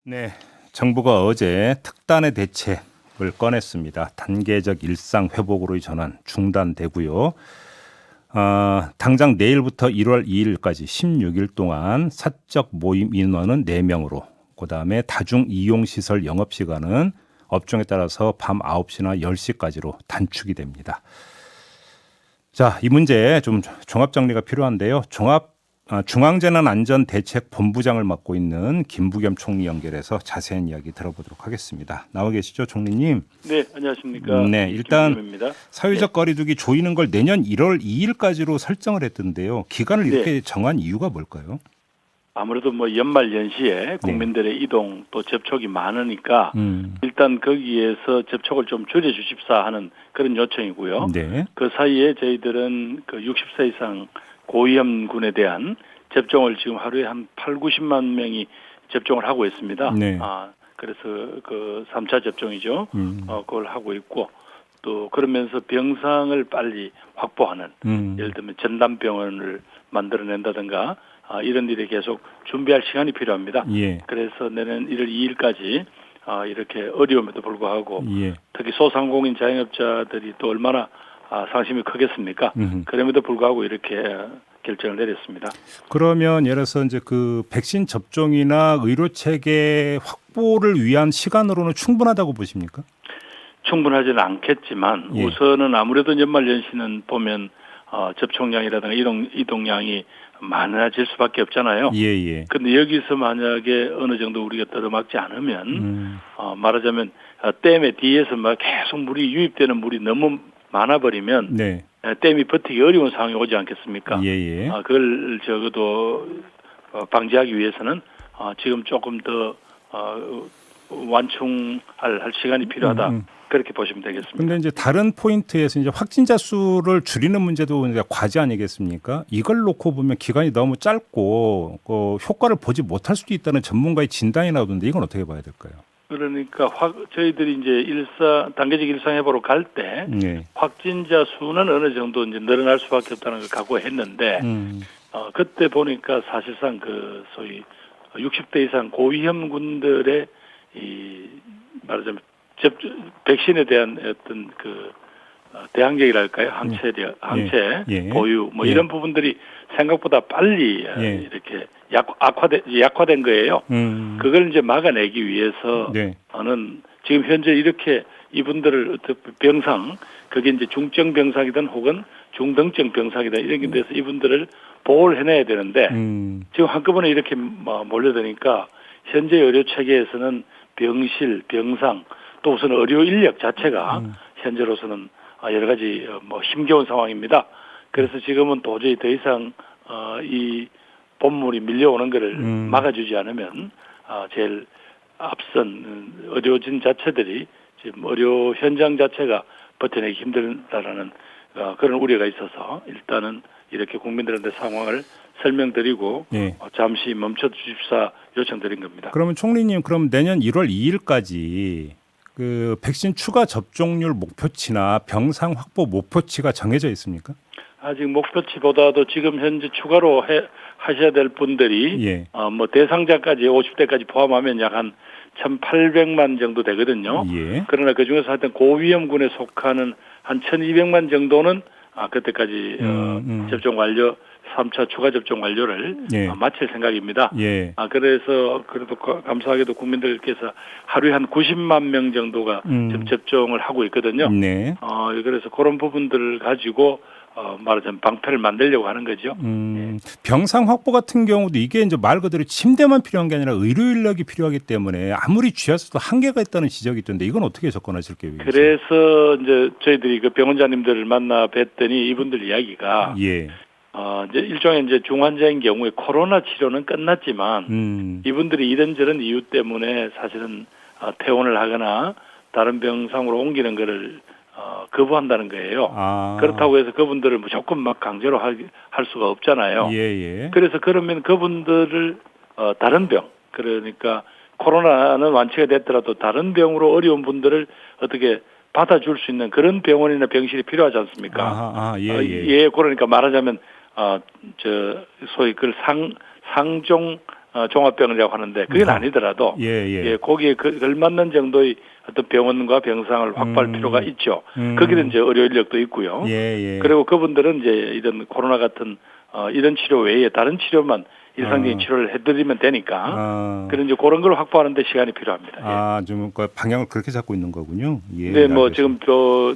네, 정부가 어제 특단의 대책을 꺼냈습니다. 단계적 일상 회복으로의 전환 중단되고요. 당장 내일부터 1월 2일까지 16일 동안 사적 모임 인원은 4명으로, 그다음에 다중 이용 시설 영업 시간은 업종에 따라서 밤 9시나 10시까지로 단축이 됩니다. 자, 이 문제 좀 종합 정리가 필요한데요. 중앙재난안전대책본부장을 맡고 있는 김부겸 총리 연결해서 자세한 이야기 들어보도록 하겠습니다. 나와 계시죠, 총리님? 네, 안녕하십니까. 네, 일단 김부겸입니다. 사회적 거리두기 조이는 걸 내년 1월 2일까지로 설정을 했던데요. 기간을 이렇게 네. 정한 이유가 뭘까요? 아무래도 뭐 연말 연시에 국민들의 이동 또 접촉이 많으니까 일단 거기에서 접촉을 좀 줄여주십사 하는 그런 요청이고요. 네. 그 사이에 저희들은 그 60세 이상 고위험군에 대한 접종을 지금 하루에 한 8, 90만 명이 접종을 하고 있습니다. 네. 그래서 그 3차 접종이죠. 그걸 하고 있고 또 그러면서 병상을 빨리 확보하는 예를 들면 전담병원을 만들어낸다든가 이런 일에 계속 준비할 시간이 필요합니다. 예. 그래서 내년 1월 2일까지 이렇게 어려움에도 불구하고 예. 특히 소상공인 자영업자들이 또 얼마나 상심이 크겠습니까? 그럼에도 불구하고 이렇게 결정을 내렸습니다. 그러면 예를 들어서 이제 그 백신 접종이나 의료 체계 확보를 위한 시간으로는 충분하다고 보십니까? 충분하지는 않겠지만 예. 우선은 아무래도 연말연시는 보면 접촉량이라든가 이동량이 많아질 수밖에 없잖아요. 예. 근데 여기서 만약에 어느 정도 우리가 들어막지 않으면 말하자면 댐의 뒤에서 막 계속 물이 유입되는 물이 너무 많아버리면 네. 댐이 버티기 어려운 상황이 오지 않겠습니까? 예. 그걸 적어도 방지하기 위해서는 지금 조금 더 완충할 시간이 필요하다. 그렇게 보시면 되겠습니다. 근데 이제 다른 포인트에서 이제 확진자 수를 줄이는 문제도 이제 과제 아니겠습니까? 이걸 놓고 보면 기간이 너무 짧고 효과를 보지 못할 수도 있다는 전문가의 진단이 나오던데 이건 어떻게 봐야 될까요? 그러니까 저희들이 이제 단계적 일상회복으로 갈 때 확진자 수는 어느 정도 이제 늘어날 수밖에 없다는 걸 각오했는데 그때 보니까 사실상 그 소위 60대 이상 고위험군들의 말하자면 백신에 대한 어떤 그 대항력이랄까요? 항체 보유 뭐 이런 부분들이 생각보다 빨리 이렇게 약화된 거예요. 그걸 이제 막아내기 위해서는 지금 현재 이렇게 이분들을 병상 그게 이제 중증 병상이든 혹은 중등증 병상이든 이런 데서 이분들을 보호를 해내야 되는데 지금 한꺼번에 이렇게 몰려드니까 현재 의료 체계에서는 병실, 병상 또 우선 의료 인력 자체가 현재로서는 여러 가지 힘겨운 상황입니다. 그래서 지금은 도저히 더 이상 이 본물이 밀려오는 것을 막아주지 않으면 제일 앞선 의료진 자체들이 지금 의료 현장 자체가 버텨내기 힘들다라는 그런 우려가 있어서 일단은 이렇게 국민들한테 상황을 설명드리고 잠시 멈춰 주십사 요청드린 겁니다. 그러면 총리님, 그럼 내년 1월 2일까지 그 백신 추가 접종률 목표치나 병상 확보 목표치가 정해져 있습니까? 아직 목표치보다도 지금 현재 추가로 하셔야 될 분들이 뭐 대상자까지 50대까지 포함하면 약 한 1,800만 정도 되거든요. 그러나 그 중에서 하여튼 고위험군에 속하는 한 1,200만 정도는 그때까지 접종 완료 3차 추가 접종 완료를 마칠 생각입니다. 그래서 그래도 감사하게도 국민들께서 하루에 한 90만 명 정도가 지금 접종을 하고 있거든요. 그래서 그런 부분들을 가지고 말하자면 방패를 만들려고 하는 거죠. 병상 확보 같은 경우도 이게 이제 말 그대로 침대만 필요한 게 아니라 의료 인력이 필요하기 때문에 아무리 쥐었어도 한계가 있다는 지적이 있던데 이건 어떻게 접근하실 계획이세요? 그래서 이제 저희들이 그 병원장님들을 만나 뵀더니 이분들 이야기가 이제 일종의 이제 중환자인 경우에 코로나 치료는 끝났지만 이분들이 이런저런 이유 때문에 사실은 퇴원을 하거나 다른 병상으로 옮기는 거를 거부한다는 거예요. 그렇다고 해서 그분들을 무조건 막 강제로 할 수가 없잖아요. 그래서 그러면 그분들을 다른 병, 그러니까 코로나는 완치가 됐더라도 다른 병으로 어려운 분들을 어떻게 받아줄 수 있는 그런 병원이나 병실이 필요하지 않습니까? 그러니까 말하자면 소위 그걸 상종 종합병원이라고 하는데 그건 아니더라도 거기에 걸맞는 정도의 어떤 병원과 병상을 확보할 필요가 있죠. 거기는 이제 의료 인력도 있고요. 그리고 그분들은 이제 이런 코로나 같은 이런 치료 외에 다른 치료만 일상적인 치료를 해드리면 되니까 그런 이제 그런 걸 확보하는데 시간이 필요합니다. 좀 그 방향을 그렇게 잡고 있는 거군요. 네, 뭐 지금 저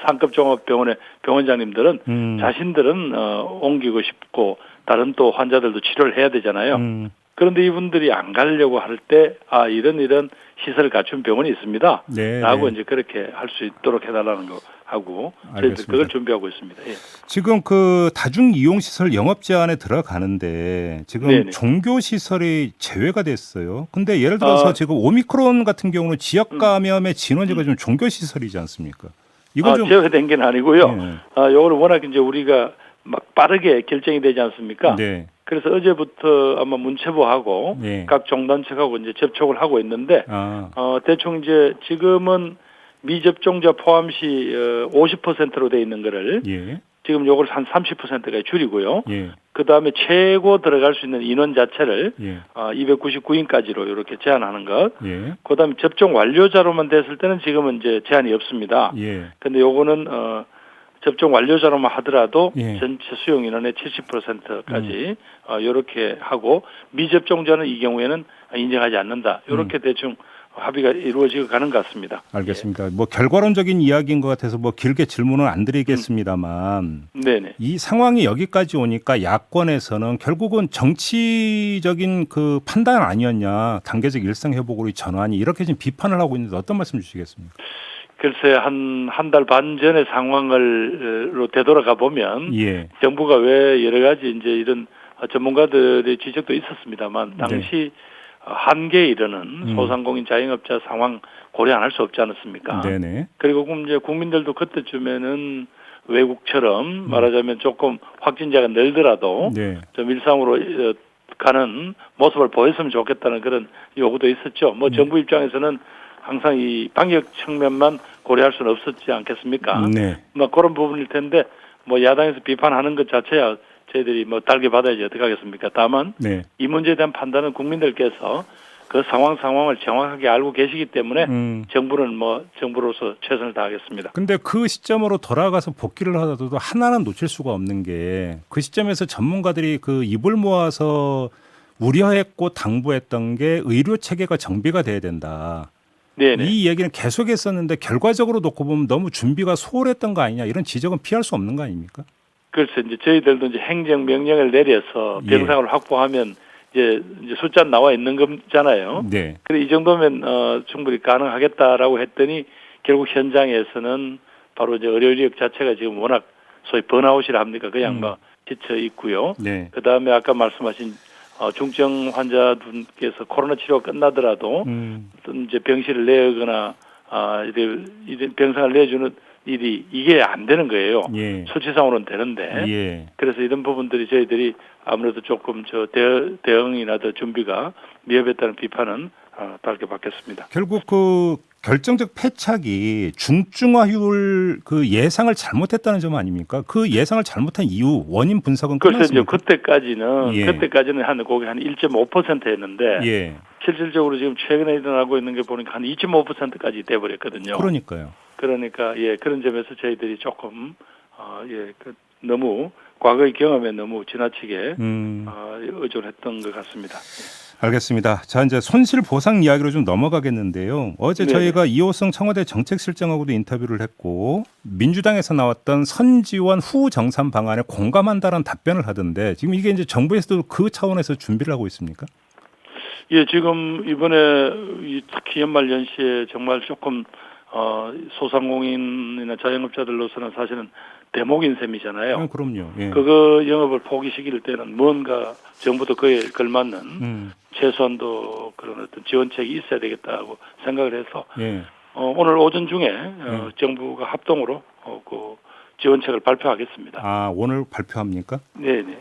상급 종합병원의 병원장님들은 자신들은 옮기고 싶고 다른 또 환자들도 치료를 해야 되잖아요. 그런데 이분들이 안 가려고 할 때 이런 시설을 갖춘 병원이 있습니다. 라고 이제 그렇게 할 수 있도록 해달라는 거 하고 저희들 그걸 준비하고 있습니다. 지금 그 다중 이용 시설 영업 제한에 들어가는데 지금 종교 시설이 제외가 됐어요. 근데 예를 들어서 지금 오미크론 같은 경우는 지역 감염의 진원지가 좀 종교 시설이지 않습니까? 이건 좀 제외된 게 아니고요. 요거는 워낙 이제 우리가 막 빠르게 결정이 되지 않습니까? 그래서 어제부터 아마 문체부하고 각 종단체하고 이제 접촉을 하고 있는데 대충 이제 지금은 미접종자 포함시 50%로 돼 있는 거를 지금 요걸 한 30%까지 줄이고요. 그 다음에 최고 들어갈 수 있는 인원 자체를 299인까지로 이렇게 제한하는 것. 그 다음에 접종 완료자로만 됐을 때는 지금은 이제 제한이 없습니다. 근데 요거는 접종 완료자로만 하더라도 전체 수용 인원의 70%까지 이렇게 하고 미접종자는 이 경우에는 인정하지 않는다. 이렇게 대충 합의가 이루어지고 가는 것 같습니다. 알겠습니다. 뭐 결과론적인 이야기인 것 같아서 뭐 길게 질문은 안 드리겠습니다만 이 상황이 여기까지 오니까 야권에서는 결국은 정치적인 그 판단 아니었냐, 단계적 일상 회복으로 전환이 이렇게 지금 비판을 하고 있는데 어떤 말씀 주시겠습니까? 글쎄 한 달 반 전의 상황을로 되돌아가 보면 정부가 왜 여러 가지 이제 이런 전문가들의 지적도 있었습니다만 당시 한계에 이르는 소상공인 자영업자 상황 고려 안 할 수 없지 않았습니까? 그리고 이제 국민들도 그때쯤에는 외국처럼 말하자면 조금 확진자가 늘더라도 좀 일상으로 가는 모습을 보였으면 좋겠다는 그런 요구도 있었죠. 뭐 정부 입장에서는 항상 이 방역 측면만 고려할 수는 없었지 않겠습니까? 뭐 그런 부분일 텐데 뭐 야당에서 비판하는 것 자체야 저희들이 뭐 달게 받아야지 어떡하겠습니까? 다만 이 문제에 대한 판단은 국민들께서 그 상황을 정확하게 알고 계시기 때문에 정부는 뭐 정부로서 최선을 다하겠습니다. 근데 그 시점으로 돌아가서 복귀를 하더라도 하나는 놓칠 수가 없는 게 그 시점에서 전문가들이 그 입을 모아서 우려했고 당부했던 게 의료 체계가 정비가 돼야 된다. 이 얘기는 계속했었는데 결과적으로 놓고 보면 너무 준비가 소홀했던 거 아니냐 이런 지적은 피할 수 없는 거 아닙니까? 글쎄 이제 저희들도 이제 행정 명령을 내려서 병상을 확보하면 이제 숫자 나와 있는 거잖아요. 그래 이 정도면 충분히 가능하겠다라고 했더니 결국 현장에서는 바로 이제 의료 인력 자체가 지금 워낙 소위 번아웃이라 합니까? 그냥 뭐 지쳐 있고요. 그 다음에 아까 말씀하신 중증 환자분께서 코로나 치료가 끝나더라도 이제 병실을 내거나 병상을 내주는 일이 이게 안 되는 거예요. 수치상으로는 되는데 그래서 이런 부분들이 저희들이 아무래도 조금 대응이나 더 준비가 미흡했다는 비판은 밝게 받겠습니다. 결국 그 결정적 패착이 중증화율 그 예상을 잘못했다는 점 아닙니까? 그 예상을 잘못한 이유 원인 분석은 끝났습니까? 그때까지는 거기 한 1.5%였는데 실질적으로 지금 최근에 일어나고 있는 게 보니까 한 2.5%까지 돼버렸거든요. 그러니까 그런 점에서 저희들이 조금 너무 과거의 경험에 너무 지나치게 의존했던 것 같습니다. 알겠습니다. 자, 이제 손실 보상 이야기로 좀 넘어가겠는데요. 어제 저희가 이호성 청와대 정책실장하고도 인터뷰를 했고 민주당에서 나왔던 선지원 후 정산 방안에 공감한다는 답변을 하던데 지금 이게 이제 정부에서도 그 차원에서 준비를 하고 있습니까? 지금 이번에 특히 연말 연시에 정말 조금 소상공인이나 자영업자들로서는 사실은 대목인 셈이잖아요. 그럼요. 그거 영업을 포기시킬 때는 뭔가 정부도 그에 걸맞는 최소한도 그런 어떤 지원책이 있어야 되겠다고 생각을 해서 오늘 오전 중에 정부가 합동으로 그 지원책을 발표하겠습니다. 오늘 발표합니까?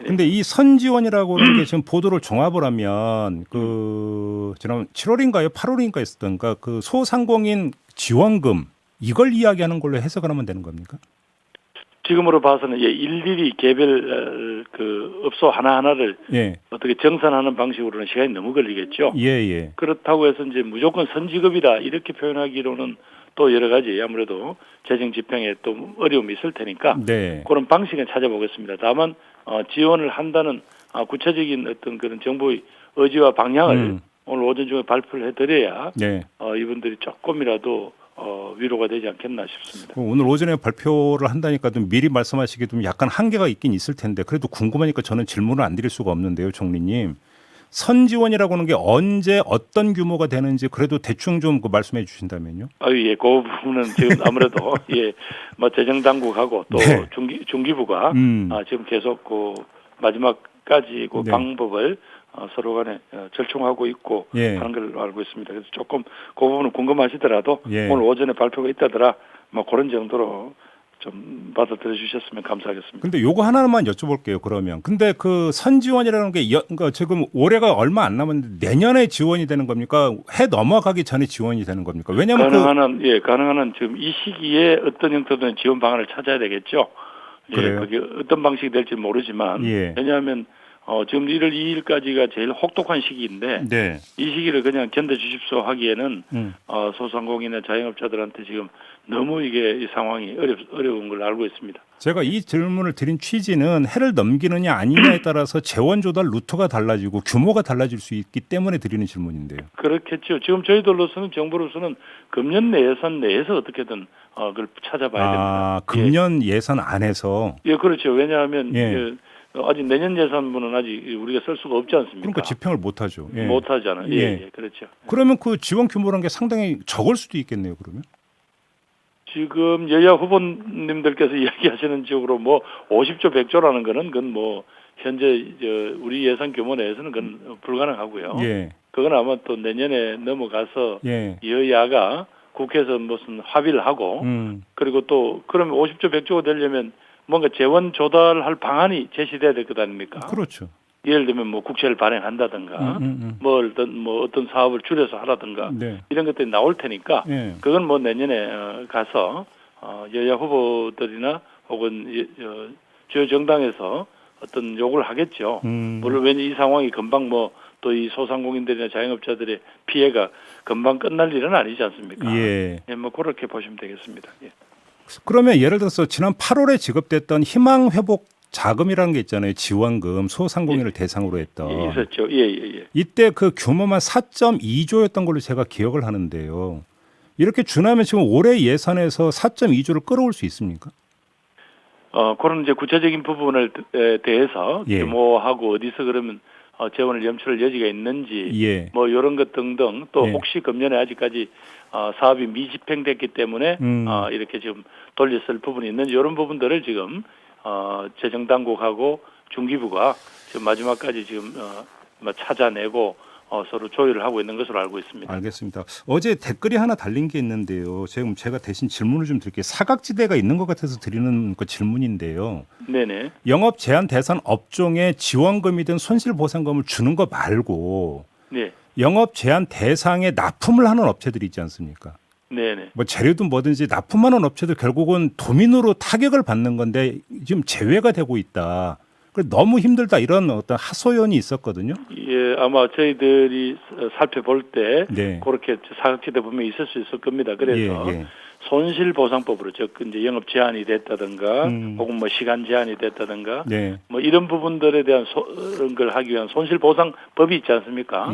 근데 이 선지원이라고 하는 게 지금 보도를 종합을 하면 그 지난 7월인가요? 8월인가 했었던가 그 소상공인 지원금 이걸 이야기하는 걸로 해석을 하면 되는 겁니까? 지금으로 봐서는 일일이 개별 그 업소 하나하나를 예. 어떻게 정산하는 방식으로는 시간이 너무 걸리겠죠. 예. 그렇다고 해서 이제 무조건 선지급이다 이렇게 표현하기로는 또 여러 가지 아무래도 재정 집행에 또 어려움이 있을 테니까 네. 그런 방식은 찾아보겠습니다. 다만 지원을 한다는 구체적인 어떤 그런 정부의 의지와 방향을 오늘 오전 중에 발표를 해드려야 네. 이분들이 조금이라도 위로가 되지 않겠나 싶습니다. 오늘 오전에 발표를 한다니까 좀 미리 말씀하시기 좀 약간 한계가 있긴 있을 텐데 그래도 궁금하니까 저는 질문을 안 드릴 수가 없는데요, 총리님. 선지원이라고 하는 게 언제 어떤 규모가 되는지 그래도 대충 좀 말씀해 주신다면요. 예, 그 부분은 지금 아무래도 뭐 재정 당국하고 또 네. 중기부가 지금 계속 그 마지막까지 그 네. 방법을 서로 간에 절충하고 있고 하는 걸 알고 있습니다. 그래서 조금 그 부분은 궁금하시더라도 오늘 오전에 발표가 있다더라 뭐 그런 정도로 좀 받아들여 주셨으면 감사하겠습니다. 근데 요거 하나만 여쭤볼게요. 그러면 근데 그 선지원이라는 게 그러니까 지금 올해가 얼마 안 남았는데 내년에 지원이 되는 겁니까? 해 넘어가기 전에 지원이 되는 겁니까? 왜냐하면 가능한 한 지금 이 시기에 어떤 형태로든 지원 방안을 찾아야 되겠죠. 그래요? 그게 어떤 방식이 될지 모르지만 왜냐하면 지금 1월 2일까지가 제일 혹독한 시기인데 네. 이 시기를 그냥 견뎌 주십시오 하기에는 소상공인이나 자영업자들한테 지금 너무 이 상황이 어려운 걸 알고 있습니다. 제가 이 질문을 드린 취지는 해를 넘기느냐 아니냐에 따라서 재원 조달 루트가 달라지고 규모가 달라질 수 있기 때문에 드리는 질문인데요. 그렇겠죠. 지금 저희들로서는 정부로서는 금년 내 예산 내에서 어떻게든 그걸 찾아봐야 됩니다. 금년 예산 안에서. 예, 그렇죠. 왜냐하면 아직 내년 예산분은 아직 우리가 쓸 수가 없지 않습니까? 그러니까 집행을 못하죠. 못 하잖아요. 예, 그렇죠. 그러면 그 지원 규모라는 게 상당히 적을 수도 있겠네요. 그러면. 지금 여야 후보님들께서 이야기하시는 쪽으로 뭐 50조 100조라는 거는 그건 뭐 현재 우리 예산 규모 내에서는 그건 불가능하고요. 그건 아마 또 내년에 넘어가서 여야가 국회에서 무슨 합의를 하고 그리고 또 그러면 50조 100조가 되려면 뭔가 재원 조달할 방안이 제시돼야 될 것 아닙니까? 그렇죠. 예를 들면 뭐 국채를 발행한다든가 뭐 어떤 사업을 줄여서 하라든가 이런 것들이 나올 테니까 그건 뭐 내년에 가서 여야 후보들이나 혹은 주요 정당에서 어떤 요구를 하겠죠. 물론 왠지 이 상황이 금방 뭐 또 이 소상공인들이나 자영업자들의 피해가 금방 끝날 일은 아니지 않습니까? 뭐 그렇게 보시면 되겠습니다. 그러면 예를 들어서 지난 8월에 지급됐던 희망 회복 자금이라는 게 있잖아요. 지원금 소상공인을 대상으로 했던. 있었죠. 이때 그 규모만 4.2조였던 걸로 제가 기억을 하는데요. 이렇게 준하면 지금 올해 예산에서 4.2조를 끌어올 수 있습니까? 그런 이제 구체적인 부분을 대해서 규모하고 어디서 그러면 재원을 염출할 여지가 있는지 뭐 이런 것 등등 또 혹시 금년에 아직까지 사업이 미집행됐기 때문에 이렇게 지금 돌렸을 부분이 있는지 이런 부분들을 지금 재정당국하고 중기부가 지금 마지막까지 지금 찾아내고 서로 조율을 하고 있는 것으로 알고 있습니다. 알겠습니다. 어제 댓글이 하나 달린 게 있는데요. 지금 제가 대신 질문을 좀 드릴게요. 사각지대가 있는 것 같아서 드리는 그 질문인데요. 네네. 영업 제한 대상 업종에 지원금이든 손실보상금을 주는 거 말고 영업 제한 대상에 납품을 하는 업체들이 있지 않습니까? 네네. 뭐 재료든 뭐든지 납품하는 업체도 결국은 도민으로 타격을 받는 건데 지금 제외가 되고 있다. 너무 힘들다 이런 어떤 하소연이 있었거든요. 아마 저희들이 살펴볼 때 그렇게 사각지대 분명히 있을 수 있을 겁니다. 그래서 손실보상법으로 즉 이제 영업 제한이 됐다든가 혹은 뭐 시간 제한이 됐다든가 뭐 이런 부분들에 대한 걸 하기 위한 손실보상법이 있지 않습니까?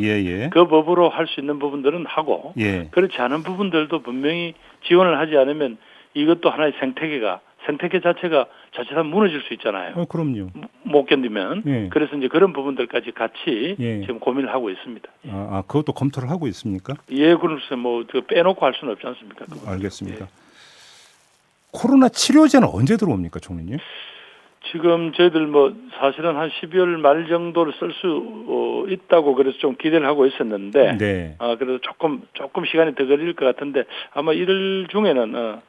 그 법으로 할 수 있는 부분들은 하고 그렇지 않은 부분들도 분명히 지원을 하지 않으면 이것도 하나의 생태계 자체가 자칫하면 무너질 수 있잖아요. 그럼요. 못 견디면. 그래서 이제 그런 부분들까지 같이 지금 고민을 하고 있습니다. 그것도 검토를 하고 있습니까? 그래서 뭐 빼놓고 할 수는 없지 않습니까? 알겠습니다. 코로나 치료제는 언제 들어옵니까, 총리님? 지금 저희들 뭐 사실은 한 12월 말 정도를 쓸 수 있다고 그래서 좀 기대를 하고 있었는데, 그래서 조금 시간이 더 걸릴 것 같은데 아마 1월 중에는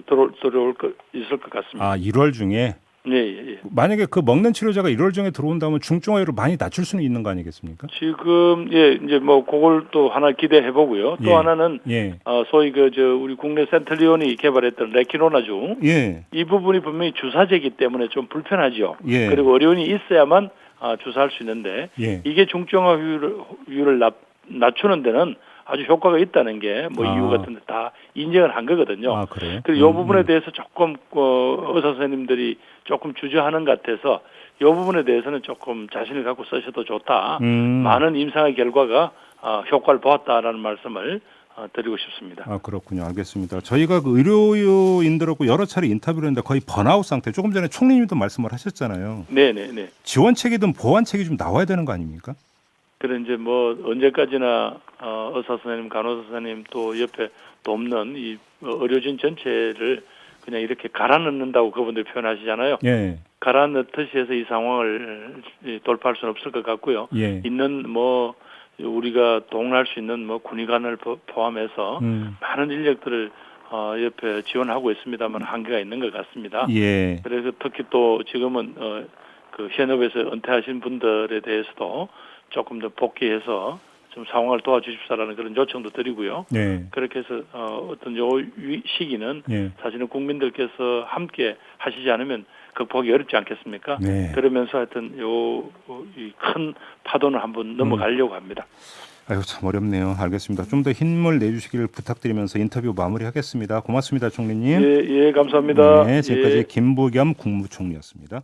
들어올 거 있을 것 같습니다. 1월 중에? 예, 예. 만약에 그 먹는 치료제가 1월 중에 들어온다면 중증화율을 많이 낮출 수는 있는 거 아니겠습니까? 지금 이제 뭐 그걸 또 하나 기대해 보고요. 또 예. 하나는 예. 소위 우리 국내 센틀리온이 개발했던 레키노나주 예. 이 부분이 분명히 주사제이기 때문에 좀 불편하죠. 예. 그리고 어려움이 있어야만 주사할 수 있는데 예. 이게 중증화율을 낮추는 데는 아주 효과가 있다는 게 뭐 이유 같은데 다 인정을 한 거거든요. 아, 그래요? 그래서 이 부분에 대해서 조금 의사 선생님들이 조금 주저하는 것 같아서 이 부분에 대해서는 조금 자신을 갖고 쓰셔도 좋다. 많은 임상의 결과가 효과를 보았다라는 말씀을 드리고 싶습니다. 아, 그렇군요. 알겠습니다. 저희가 그 의료인들하고 여러 차례 인터뷰를 했는데 거의 번아웃 상태. 조금 전에 총리님도 말씀을 하셨잖아요. 네네네. 지원책이든 보완책이 좀 나와야 되는 거 아닙니까? 그래 이제 뭐 언제까지나 의사 선생님, 간호사 선생님 또 옆에 돕는 이 의료진 전체를 그냥 이렇게 갈아넣는다고 그분들 표현하시잖아요. 예. 갈아넣듯이 해서 이 상황을 돌파할 수는 없을 것 같고요. 예. 있는 뭐 우리가 동원할 수 있는 뭐 군의관을 포함해서 많은 인력들을 옆에 지원하고 있습니다만 한계가 있는 것 같습니다. 예. 그래서 특히 또 지금은 그 현업에서 은퇴하신 분들에 대해서도 조금 더 복귀해서 좀 상황을 도와주십사라는 그런 요청도 드리고요. 네. 그렇게 해서 어떤 요 시기는 예. 사실은 국민들께서 함께 하시지 않으면 극복하기 어렵지 않겠습니까? 네. 그러면서 하여튼 이 큰 파도는 한번 넘어가려고 합니다. 아유, 참 어렵네요. 알겠습니다. 좀 더 힘을 내주시기를 부탁드리면서 인터뷰 마무리하겠습니다. 고맙습니다, 총리님. 예, 감사합니다. 네, 지금까지 예. 김부겸 국무총리였습니다.